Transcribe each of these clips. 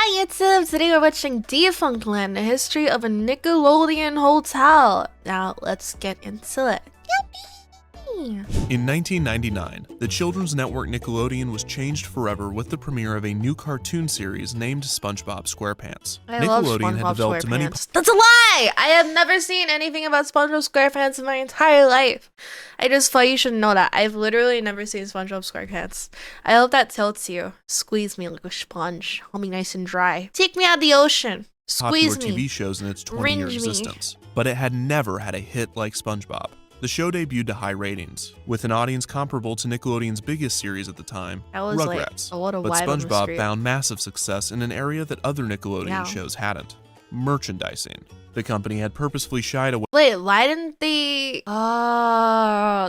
Hi, it's Sim. Today we're watching Defunctland, the history of a Nickelodeon hotel. Now let's get into it. In 1999, the children's network Nickelodeon was changed forever with the premiere of a new cartoon series named SpongeBob SquarePants. Nickelodeon had developed many. That's a lie! I have never seen anything about SpongeBob SquarePants in my entire life. I just thought you should know that. I've literally never seen SpongeBob SquarePants. I hope that tilts you. Squeeze me like a sponge. I'll be nice and dry. Take me out of the ocean. Squeeze popular me. TV shows in its 20-year Ringe existence, but it had never had a hit like SpongeBob. The show debuted to high ratings, with an audience comparable to Nickelodeon's biggest series at the time, Rugrats. But SpongeBob found massive success in an area that other Nickelodeon shows hadn't: merchandising. The company had purposefully shied away. Wait, why didn't they?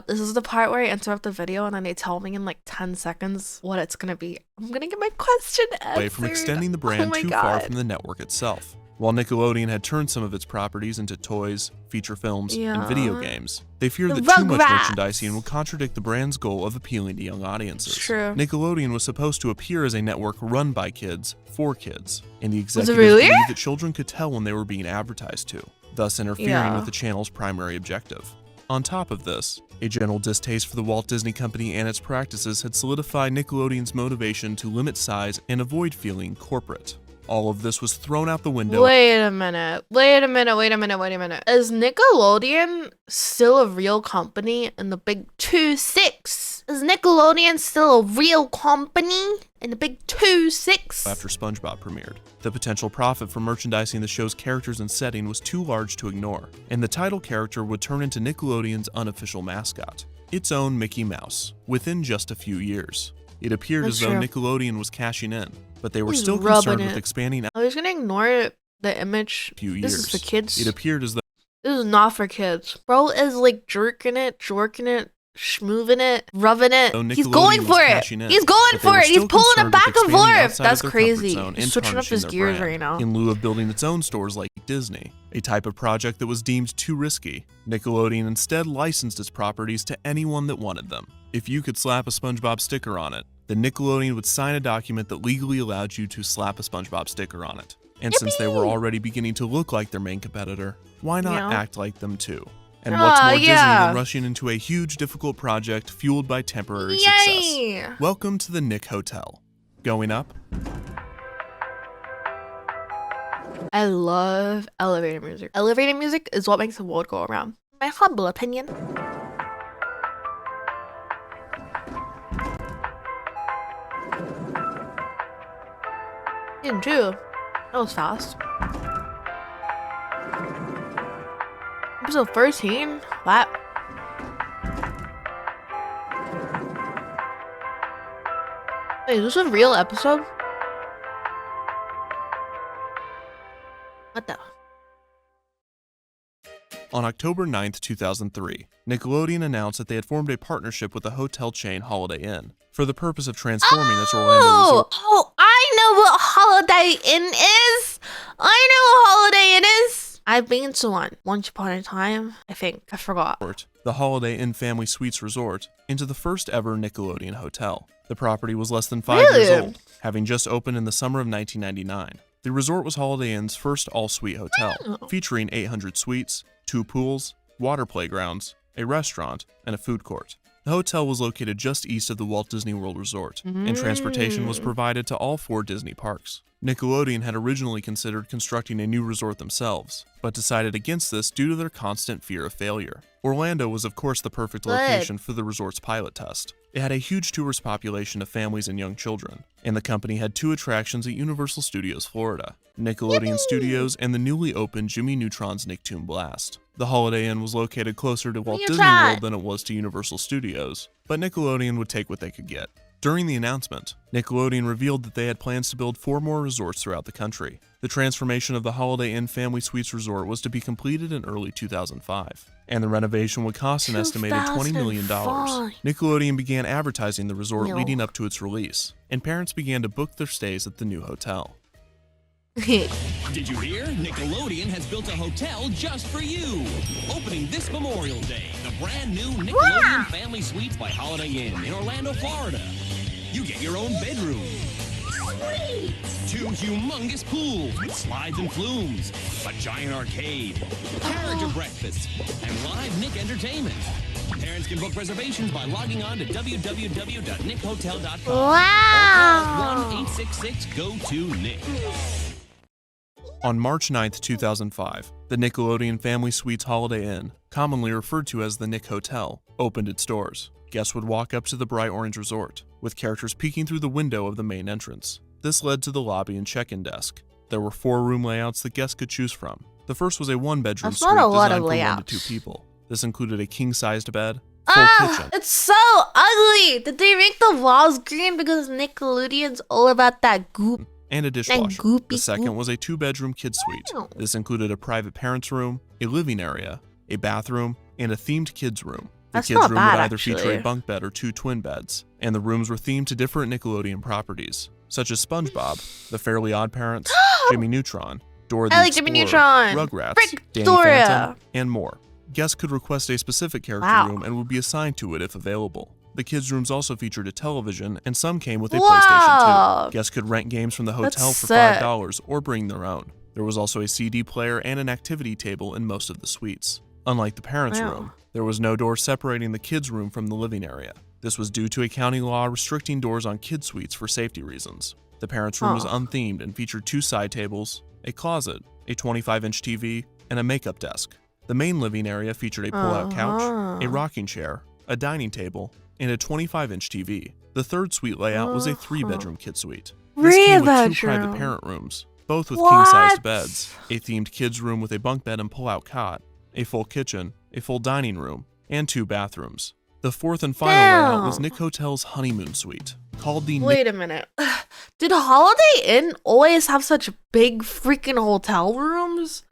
This is the part where I interrupt the video and then they tell me in like 10 seconds what it's gonna be. I'm gonna get my question answered. Away from extending the brand too far from the network itself. While Nickelodeon had turned some of its properties into toys, feature films, and video games, they feared that too much merchandising would contradict the brand's goal of appealing to young audiences. True. Nickelodeon was supposed to appear as a network run by kids, for kids, and the executives believed that children could tell when they were being advertised to, thus interfering with the channel's primary objective. On top of this, a general distaste for the Walt Disney Company and its practices had solidified Nickelodeon's motivation to limit size and avoid feeling corporate. All of this was thrown out the window. Wait a minute. Is Nickelodeon still a real company in the big 2-6? Is Nickelodeon still a real company in the big 2-6? After SpongeBob premiered, the potential profit from merchandising the show's characters and setting was too large to ignore, and the title character would turn into Nickelodeon's unofficial mascot, its own Mickey Mouse, within just a few years. It appeared as though Nickelodeon was cashing in, but they were still concerned with expanding out. I was gonna ignore the image. This is for kids. It appeared as though this is not for kids. Bro is like jerking it, schmooving it, rubbing it. He's going for it. He's going for it. He's pulling it back and forth. That's crazy. He's switching up his gears right now. In lieu of building its own stores like Disney, a type of project that was deemed too risky, Nickelodeon instead licensed its properties to anyone that wanted them. If you could slap a SpongeBob sticker on it, then Nickelodeon would sign a document that legally allowed you to slap a SpongeBob sticker on it. And since they were already beginning to look like their main competitor, why not act like them too? And what's more Disney than rushing into a huge, difficult project fueled by temporary success? Welcome to the Nick Hotel. Going up? I love elevator music. Elevator music is what makes the world go around. My humble opinion. Season 2. That was fast. Episode 13? What? Wait, is this a real episode? What the? On October 9th, 2003, Nickelodeon announced that they had formed a partnership with the hotel chain Holiday Inn for the purpose of transforming its Orlando resort. Oh, I know what Holiday Inn is! I know what Holiday Inn is! I've been to one once upon a time, I think. I forgot. The Holiday Inn Family Suites Resort into the first ever Nickelodeon hotel. The property was less than 5 years old, having just opened in the summer of 1999. The resort was Holiday Inn's first all-suite hotel, featuring 800 suites, 2 pools, water playgrounds, a restaurant, and a food court. The hotel was located just east of the Walt Disney World Resort, and transportation was provided to all 4 Disney parks. Nickelodeon had originally considered constructing a new resort themselves, but decided against this due to their constant fear of failure. Orlando was of course the perfect location for the resort's pilot test. It had a huge tourist population of families and young children, and the company had 2 attractions at Universal Studios Florida, Nickelodeon Studios and the newly opened Jimmy Neutron's Nicktoon Blast. The Holiday Inn was located closer to Walt Disney World than it was to Universal Studios, but Nickelodeon would take what they could get. During the announcement, Nickelodeon revealed that they had plans to build 4 more resorts throughout the country. The transformation of the Holiday Inn Family Suites Resort was to be completed in early 2005, and the renovation would cost an estimated $20 million. Nickelodeon began advertising the resort leading up to its release, and parents began to book their stays at the new hotel. Did you hear? Nickelodeon has built a hotel just for you. Opening this Memorial Day, the brand new Nickelodeon Family Suites by Holiday Inn in Orlando, Florida. You get your own bedroom, 2 humongous pools with slides and flumes, a giant arcade, character breakfasts, and live Nick entertainment. Parents can book reservations by logging on to www.nickhotel.com. Wow. Or call 1-866-GO-TO-NICK. On March 9th, 2005, the Nickelodeon Family Suites Holiday Inn, commonly referred to as the Nick Hotel, opened its doors. Guests would walk up to the bright orange resort, with characters peeking through the window of the main entrance. This led to the lobby and check-in desk. There were 4 room layouts that guests could choose from. The first was a 1-bedroom suite designed for 1 to 2 people. This included a king-sized bed, full kitchen. It's so ugly! Did they make the walls green because Nickelodeon's all about that goop? And a dishwasher. Goopy The second goop. was a 2-bedroom kids suite. Wow. This included a private parents' room, a living area, a bathroom, and a themed kids' room. The That's kids' not room bad, would either feature actually. a bunk bed or 2 twin beds, and the rooms were themed to different Nickelodeon properties, such as SpongeBob, The Fairly Odd Parents, Jimmy Neutron, Dora the I like Jimmy Explorer, Neutron. Rugrats, Frick, Danny Dora. Phantom, and more. Guests could request a specific character Wow. room and would be assigned to it if available. The kids' rooms also featured a television, and some came with a Wow. PlayStation 2. Guests could rent games from the hotel That's for sick. $5 or bring their own. There was also a CD player and an activity table in most of the suites. Unlike the parents' Wow. room, there was no door separating the kids' room from the living area. This was due to a county law restricting doors on kid suites for safety reasons. The parents' room was Huh. unthemed and featured 2 side tables, a closet, a 25-inch TV, and a makeup desk. The main living area featured a pull-out couch, a rocking chair, a dining table, and a 25-inch TV. The third suite layout was a 3-bedroom kid suite. This came with 2 private 3-bedroom. parent rooms, both with What? king-sized beds, a themed kids' room with a bunk bed and pull-out cot, a full kitchen, a full dining room, and 2 bathrooms. The fourth and final layout was Damn. Nick Hotel's honeymoon suite, called the Wait a minute. Did Holiday Inn always have such big freaking hotel rooms?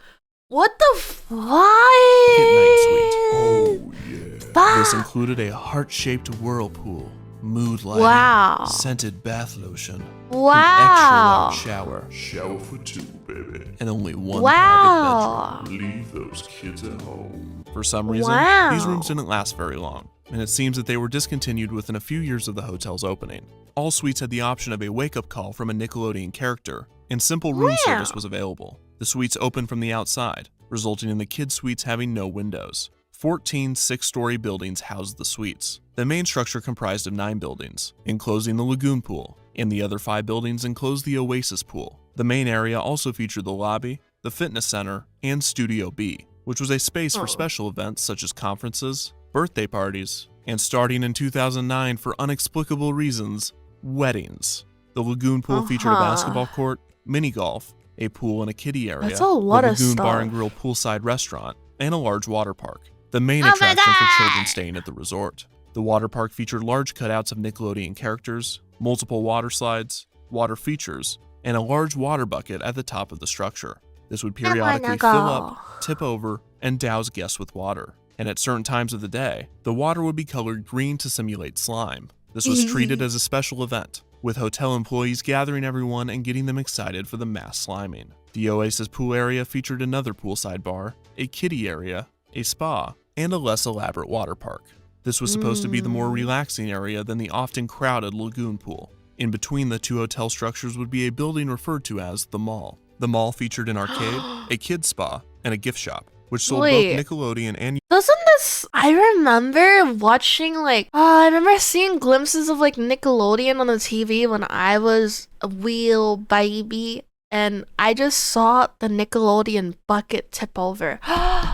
What the fuck? Night Suite. Oh, yeah. This included a heart-shaped whirlpool, mood lighting, Wow. scented bath lotion, Wow. an extra large shower, Shower for 2, baby. and only 1 private Wow. Leave those kids at home. bedroom. For some reason, Wow. these rooms didn't last very long, and it seems that they were discontinued within a few years of the hotel's opening. All suites had the option of a wake-up call from a Nickelodeon character, and simple room Wow. service was available. The suites opened from the outside, resulting in the kids' suites having no windows. 14 6-story buildings housed the suites. The main structure comprised of 9 buildings, enclosing the lagoon pool, and the other 5 buildings enclosed the Oasis pool. The main area also featured the lobby, the fitness center, and Studio B, which was a space for special events such as conferences, birthday parties, and starting in 2009 for unexplicable reasons, weddings. The lagoon pool featured a basketball court, mini golf, a pool and a kiddie area, That's a lot the of lagoon bar stuff. and grill poolside restaurant, and a large water park. The main Oh my attraction for children God. staying at the resort. The water park featured large cutouts of Nickelodeon characters, multiple water slides, water features, and a large water bucket at the top of the structure. This would periodically go. fill up, tip over, and douse guests with water. And at certain times of the day, the water would be colored green to simulate slime. This was treated as a special event, with hotel employees gathering everyone and getting them excited for the mass sliming. The Oasis pool area featured another poolside bar, a kiddie area, a spa, and a less elaborate water park. This was supposed to be the more relaxing area than the often crowded lagoon pool. In between the 2 hotel structures would be a building referred to as the mall. The mall featured an arcade, a kids spa, and a gift shop, which sold Wait. both Nickelodeon and Doesn't this? I remember watching I remember seeing glimpses of Nickelodeon on the TV when I was a wee baby, and I just saw the Nickelodeon bucket tip over.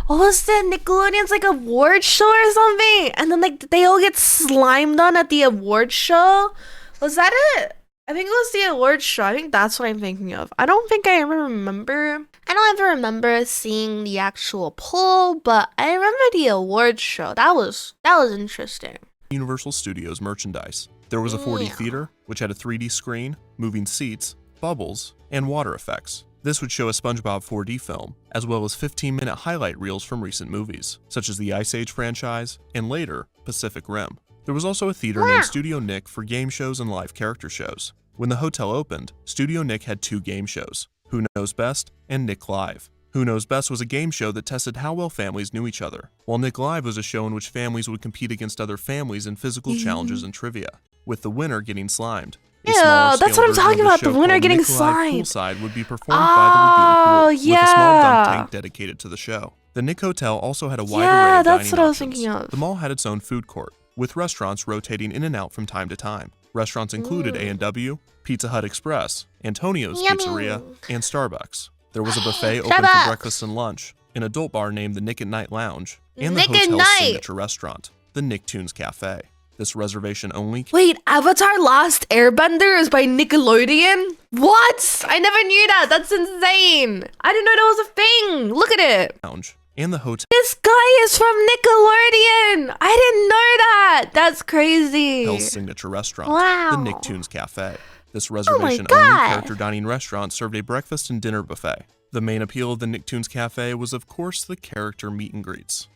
What was that? Nickelodeon's award show or something, and then they all get slimed on at the award show. Was that it? I think it was the award show. I think that's what I'm thinking of. I don't think I ever remember. I don't ever remember seeing the actual poll, but I remember the award show. That was interesting. Universal Studios merchandise. There was a 4D Yeah. theater, which had a 3D screen, moving seats, bubbles, and water effects. This would show a SpongeBob 4D film, as well as 15-minute highlight reels from recent movies, such as the Ice Age franchise, and later, Pacific Rim. There was also a theater named Studio Nick for game shows and live character shows. When the hotel opened, Studio Nick had 2 game shows, Who Knows Best and Nick Live. Who Knows Best was a game show that tested how well families knew each other, while Nick Live was a show in which families would compete against other families in physical challenges and trivia, with the winner getting slimed. A smaller Ew, that's scale what I'm version talking of about. The show winner called getting Nikolai slimed. Poolside would be performed by the Lagoon Pool with a small dunk tank dedicated to the show. The Nick Hotel also had a wide array of that's dining what I was options. thinking of. The mall had its own food court, with restaurants rotating in and out from time to time. Restaurants included A&W, Pizza Hut Express, Antonio's Yummy. Pizzeria, and Starbucks. There was a buffet open for Starbucks. breakfast and lunch, an adult bar named the Nick at Night Lounge, and the Nick at hotel's Night. signature restaurant, the Nicktoons Cafe. This reservation only Wait, Avatar Last Airbender is by Nickelodeon? What? I never knew that. That's insane. I didn't know that was a thing. Look at it. lounge, and the hotel This guy is from Nickelodeon. I didn't know that. That's crazy. Hotel's signature restaurant, Wow. the Nicktoons Cafe. This reservation-only God. character dining restaurant served a breakfast and dinner buffet. The main appeal of the Nicktoons Cafe was, of course, the character meet and greets.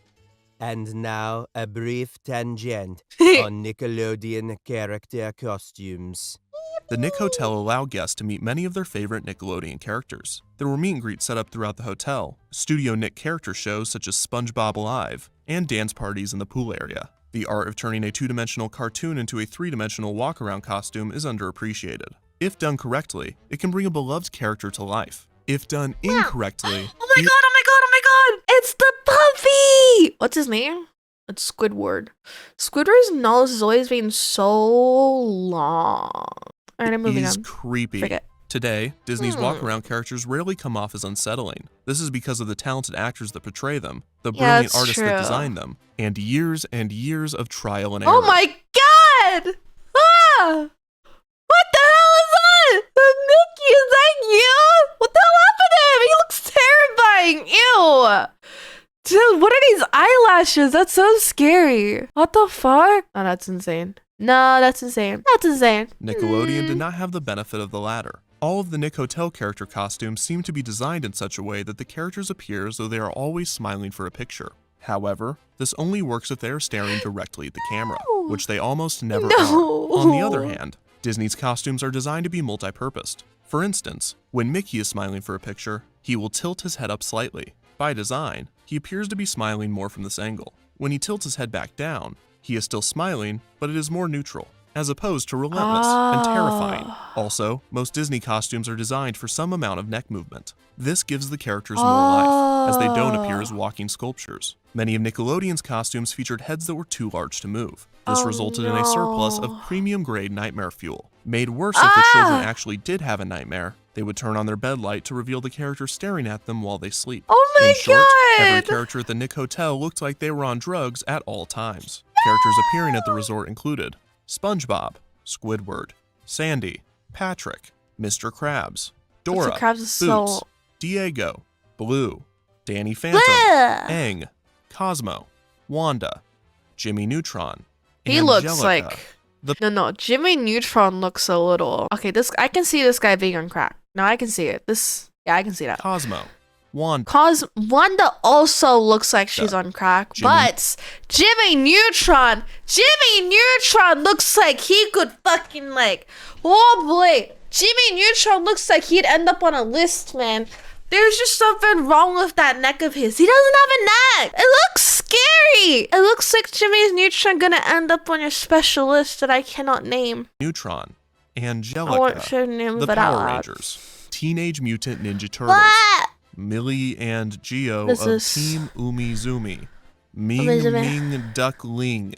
And now, a brief tangent on Nickelodeon character costumes. The Nick Hotel allowed guests to meet many of their favorite Nickelodeon characters. There were meet and greets set up throughout the hotel, Studio Nick character shows such as SpongeBob Live, and dance parties in the pool area. The art of turning a two-dimensional cartoon into a three-dimensional walk-around costume is underappreciated. If done correctly, it can bring a beloved character to life. If done incorrectly, Oh my god, oh my god, oh my god! It's the puppy! What's his name? It's Squidward. Squidward's nose has always been so long. Alright, I'm moving is on. creepy. Forget. Today, Disney's walk-around characters rarely come off as unsettling. This is because of the talented actors that portray them, the Yeah, brilliant that's artists that true. design them, and years of trial and error. Oh my god! Ah! What the hell is that? Mickey, is that you? What the hell happened to him? He looks terrifying. Ew. Dude, what are these eyelashes? That's so scary. What the fuck? Oh, that's insane. No, that's insane. That's insane. Nickelodeon did not have the benefit of the latter. All of the Nick Hotel character costumes seem to be designed in such a way that the characters appear as though they are always smiling for a picture. However, this only works if they are staring directly at the camera, which they almost never No. are. On the other hand, Disney's costumes are designed to be multi-purposed. For instance, when Mickey is smiling for a picture, he will tilt his head up slightly. By design, he appears to be smiling more from this angle. When he tilts his head back down, he is still smiling, but it is more neutral, as opposed to relentless and terrifying. Also, most Disney costumes are designed for some amount of neck movement. This gives the characters more life, as they don't appear as walking sculptures. Many of Nickelodeon's costumes featured heads that were too large to move. This resulted in a surplus of premium-grade nightmare fuel. Made worse if the children actually did have a nightmare, they would turn on their bed light to reveal the character staring at them while they sleep. Oh my In short, every god. character at the Nick Hotel looked like they were on drugs at all times. Characters appearing at the resort included SpongeBob, Squidward, Sandy, Patrick, Mr. Krabs, Dora, Mr. Krabs is so- Boots, Diego, Blue, Danny Phantom, Bleh. Aang, Cosmo, Wanda, Jimmy Neutron, He looks Angelica. like No, Jimmy Neutron looks a little. Okay, I can see this guy being on crack. No, I can see it. I can see that. Cosmo, Wanda, Cause Wanda also looks like she's on crack, Jimmy- but Jimmy Neutron looks like he could fucking oh boy, Jimmy Neutron looks like he'd end up on a list, man. There's just something wrong with that neck of his. He doesn't have a neck. It looks scary. It looks like Jimmy's Neutron gonna end up on your special list that I cannot name. Neutron, I Angelica, want you to name the it out Power loud. Rangers, Teenage Mutant Ninja Turtles, What? Millie and Geo This of is- Team Umizoomi, Ming Umizoomi. Ming Duck Ling,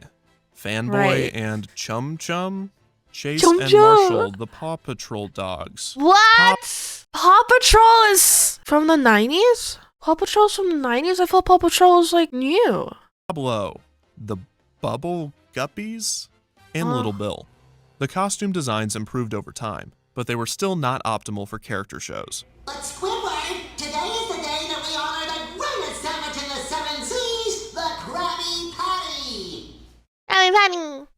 Fanboy Right. and Chum Chum, Chase Chum and Chum. Marshall, the Paw Patrol dogs. What? Paw Patrol is from the 90s? Paw Patrol's from the 90s? I thought Paw Patrol was new. Pablo, the Bubble Guppies, and Little Bill. The costume designs improved over time, but they were still not optimal for character shows. But Squidward, today is the day that we honor the greatest sandwich in the 7 seas, the Krabby Patty.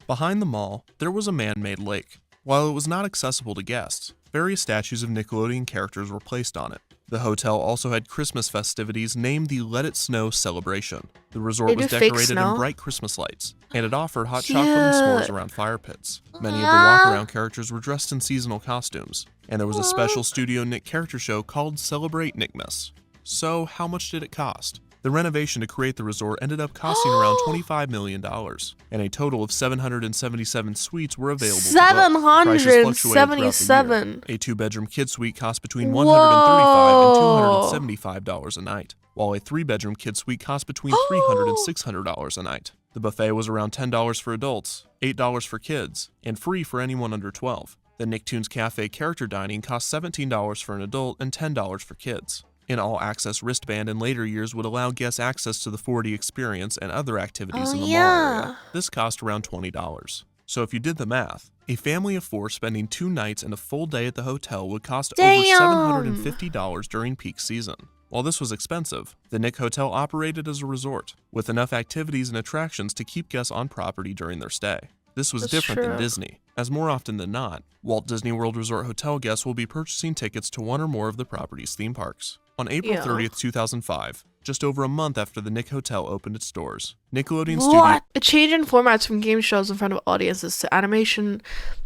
Behind the mall, there was a man-made lake. While it was not accessible to guests, various statues of Nickelodeon characters were placed on it. The hotel also had Christmas festivities named the Let It Snow Celebration. The resort They was do fake decorated snow? in bright Christmas lights, and it offered hot chocolate and s'mores Cute. around fire pits. Many of the walk-around characters were dressed in seasonal costumes, and there was a special Studio Nick character show called Celebrate Nickmas. So, how much did it cost? The renovation to create the resort ended up costing around $25 million, and a total of 777 suites were available to book. Prices fluctuated throughout the year. 777. A 2-bedroom kid suite cost between $135 and $275 a night, while a 3-bedroom kid suite cost between $300 and $600 a night. The buffet was around $10 for adults, $8 for kids, and free for anyone under 12. The Nicktoons Cafe character dining cost $17 for an adult and $10 for kids. An all-access wristband in later years would allow guests access to the 4D experience and other activities in the mall area. This cost around $20. So if you did the math, a family of 4 spending 2 nights and a full day at the hotel would cost over $750 during peak season. While this was expensive, the Nick Hotel operated as a resort, with enough activities and attractions to keep guests on property during their stay. This was different than Disney, as more often than not, Walt Disney World Resort Hotel guests will be purchasing tickets to one or more of the property's theme parks. On April 30th, 2005, just over a month after the Nick Hotel opened its doors, Nickelodeon Studios... A change in formats from game shows in front of audiences to animation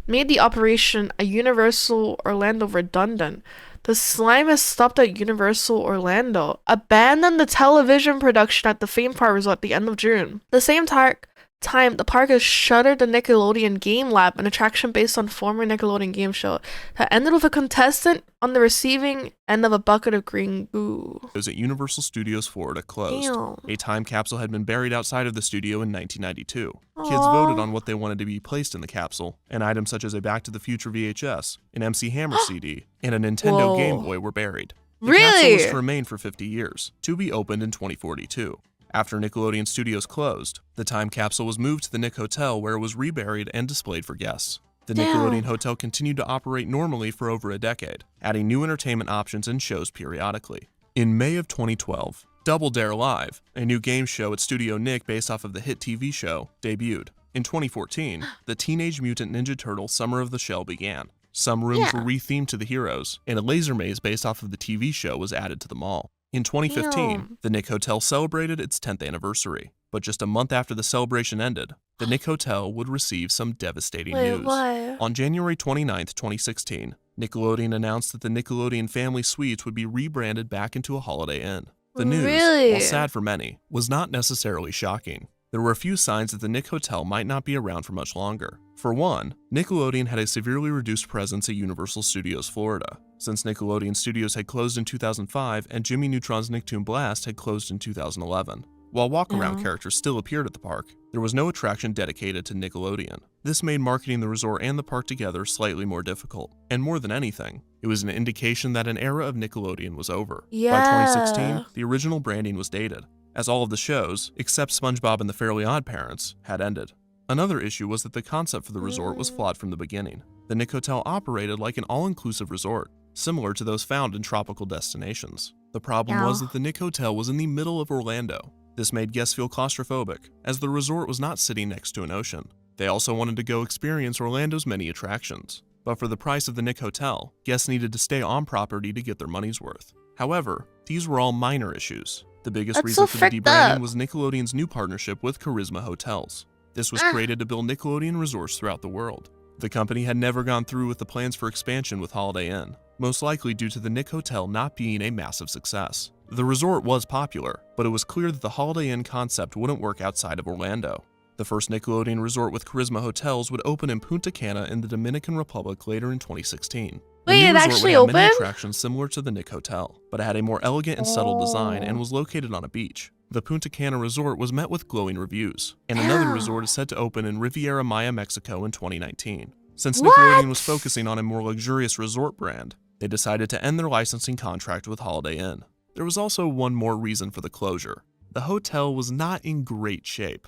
made the operation at Universal Orlando redundant. The slime has stopped at Universal Orlando, abandoned the television production at the theme park resort at the end of June. The same time, the park has shuttered the Nickelodeon Game Lab, an attraction based on former Nickelodeon game show that ended with a contestant on the receiving end of a bucket of green goo. It was at Universal Studios Florida closed. Damn. A time capsule had been buried outside of the studio in 1992. Kids voted on what they wanted to be placed in the capsule, and items such as a Back to the Future VHS, an MC Hammer CD, and a Nintendo Game Boy were buried. The capsule was to remain for 50 years, to be opened in 2042. After Nickelodeon Studios closed, the time capsule was moved to the Nick Hotel, where it was reburied and displayed for guests. The Nickelodeon Hotel continued to operate normally for over a decade, adding new entertainment options and shows periodically. In May of 2012, Double Dare Live, a new game show at Studio Nick based off of the hit TV show, debuted. In 2014, the Teenage Mutant Ninja Turtles Summer of the Shell began. Some rooms were rethemed to the heroes, and a laser maze based off of the TV show was added to the mall. In 2015, the Nick Hotel celebrated its 10th anniversary, but just a month after the celebration ended, the Nick Hotel would receive some devastating news. What? On January 29, 2016, Nickelodeon announced that the Nickelodeon Family Suites would be rebranded back into a Holiday Inn. The news, while sad for many, was not necessarily shocking. There were a few signs that the Nick Hotel might not be around for much longer. For one, Nickelodeon had a severely reduced presence at Universal Studios Florida, since Nickelodeon Studios had closed in 2005 and Jimmy Neutron's Nicktoon Blast had closed in 2011. While walk-around characters still appeared at the park, there was no attraction dedicated to Nickelodeon. This made marketing the resort and the park together slightly more difficult, and more than anything, it was an indication that an era of Nickelodeon was over. By 2016, the original branding was dated, as all of the shows, except SpongeBob and the Fairly OddParents, had ended. Another issue was that the concept for the resort was flawed from the beginning. The Nick Hotel operated like an all-inclusive resort, similar to those found in tropical destinations. The problem was that the Nick Hotel was in the middle of Orlando. This made guests feel claustrophobic, as the resort was not sitting next to an ocean. They also wanted to go experience Orlando's many attractions. But for the price of the Nick Hotel, guests needed to stay on property to get their money's worth. However, these were all minor issues. The biggest reason for the debranding was Nickelodeon's new partnership with Charisma Hotels. This was created to build Nickelodeon resorts throughout the world. The company had never gone through with the plans for expansion with Holiday Inn, most likely due to the Nick Hotel not being a massive success. The resort was popular, but it was clear that the Holiday Inn concept wouldn't work outside of Orlando. The first Nickelodeon resort with Charisma Hotels would open in Punta Cana in the Dominican Republic later in 2016. Wait, it actually opened? Many attractions similar to the Nick Hotel, but it had a more elegant and subtle design and was located on a beach. The Punta Cana resort was met with glowing reviews, and another resort is set to open in Riviera Maya, Mexico in 2019. Since Nickelodeon was focusing on a more luxurious resort brand, they decided to end their licensing contract with Holiday Inn. There was also one more reason for the closure. The hotel was not in great shape.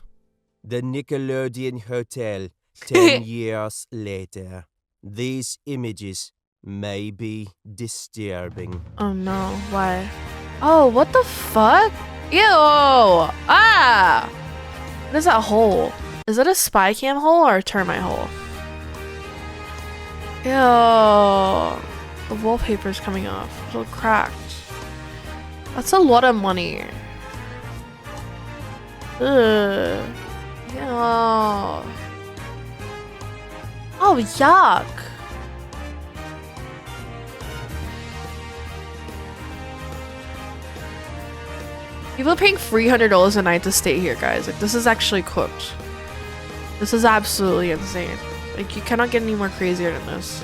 The Nickelodeon Hotel, 10 years later. These images may be disturbing. Oh no, why? Oh, what the fuck? Ew! Ah! What is that hole? Is it a spy cam hole or a termite hole? Ew! The wallpaper's coming off. It's all cracked. That's a lot of money. Ugh. Ew. Oh, yuck. People are paying $300 a night to stay here, guys. Like, this is actually cooked. This is absolutely insane. Like, you cannot get any more crazier than this.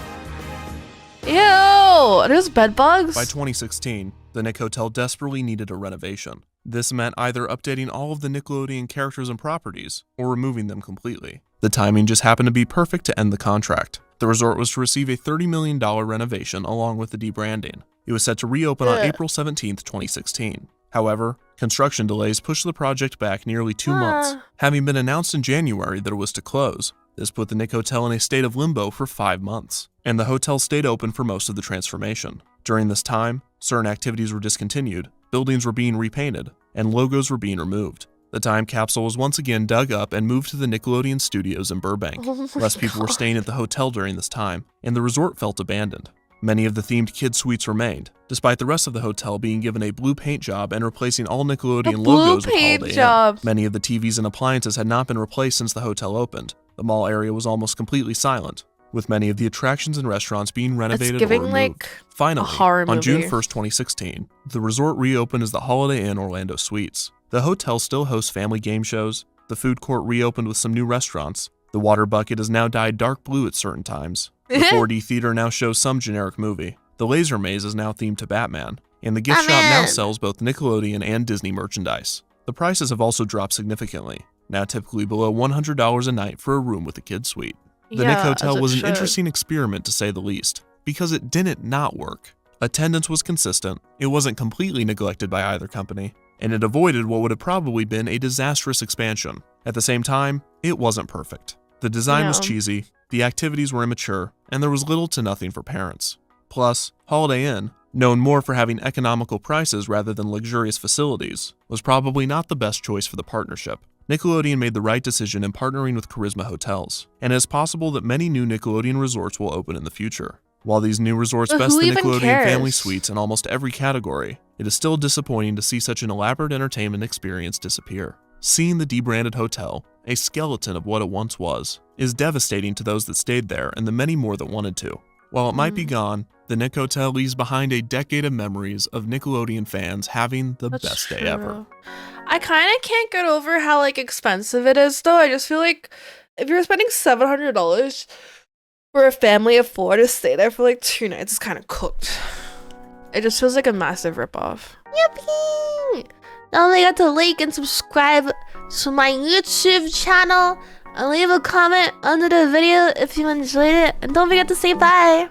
Ew! There's bed bugs? By 2016, the Nick Hotel desperately needed a renovation. This meant either updating all of the Nickelodeon characters and properties, or removing them completely. The timing just happened to be perfect to end the contract. The resort was to receive a $30 million renovation along with the debranding. It was set to reopen on April 17, 2016. However, construction delays pushed the project back nearly 2 months, having been announced in January that it was to close. This put the Nick Hotel in a state of limbo for 5 months, and the hotel stayed open for most of the transformation. During this time, certain activities were discontinued, buildings were being repainted, and logos were being removed. The time capsule was once again dug up and moved to the Nickelodeon studios in Burbank. Less people were staying at the hotel during this time, and the resort felt abandoned. Many of the themed kid suites remained, despite the rest of the hotel being given a blue paint job and replacing all Nickelodeon logos with Holiday Inn. Many of the TVs and appliances had not been replaced since the hotel opened. The mall area was almost completely silent, with many of the attractions and restaurants being renovated or removed. Like Finally, a horror on movie. June 1st, 2016, the resort reopened as the Holiday Inn Orlando Suites. The hotel still hosts family game shows, the food court reopened with some new restaurants, the water bucket is now dyed dark blue at certain times, the 4D theater now shows some generic movie, the laser maze is now themed to Batman, and the gift shop now sells both Nickelodeon and Disney merchandise. The prices have also dropped significantly, now typically below $100 a night for a room with a kid suite. The Nick Hotel was an interesting experiment to say the least, because it didn't not work. Attendance was consistent, it wasn't completely neglected by either company, and it avoided what would have probably been a disastrous expansion. At the same time, it wasn't perfect. The design was cheesy, the activities were immature, and there was little to nothing for parents. Plus, Holiday Inn, known more for having economical prices rather than luxurious facilities, was probably not the best choice for the partnership. Nickelodeon made the right decision in partnering with Charisma Hotels, and it is possible that many new Nickelodeon resorts will open in the future. While these new resorts best the Nickelodeon family suites in almost every category, it is still disappointing to see such an elaborate entertainment experience disappear. Seeing the debranded hotel, a skeleton of what it once was, is devastating to those that stayed there and the many more that wanted to. While it might be gone, the Nick Hotel leaves behind a decade of memories of Nickelodeon fans having the best day ever. I kind of can't get over how like expensive it is though. I just feel like if you're spending $700 for a family of 4 to stay there for like 2 nights, it's kind of cooked. It just feels like a massive ripoff. Yippee! Don't forget to like and subscribe to my YouTube channel and leave a comment under the video if you enjoyed it. And don't forget to say bye.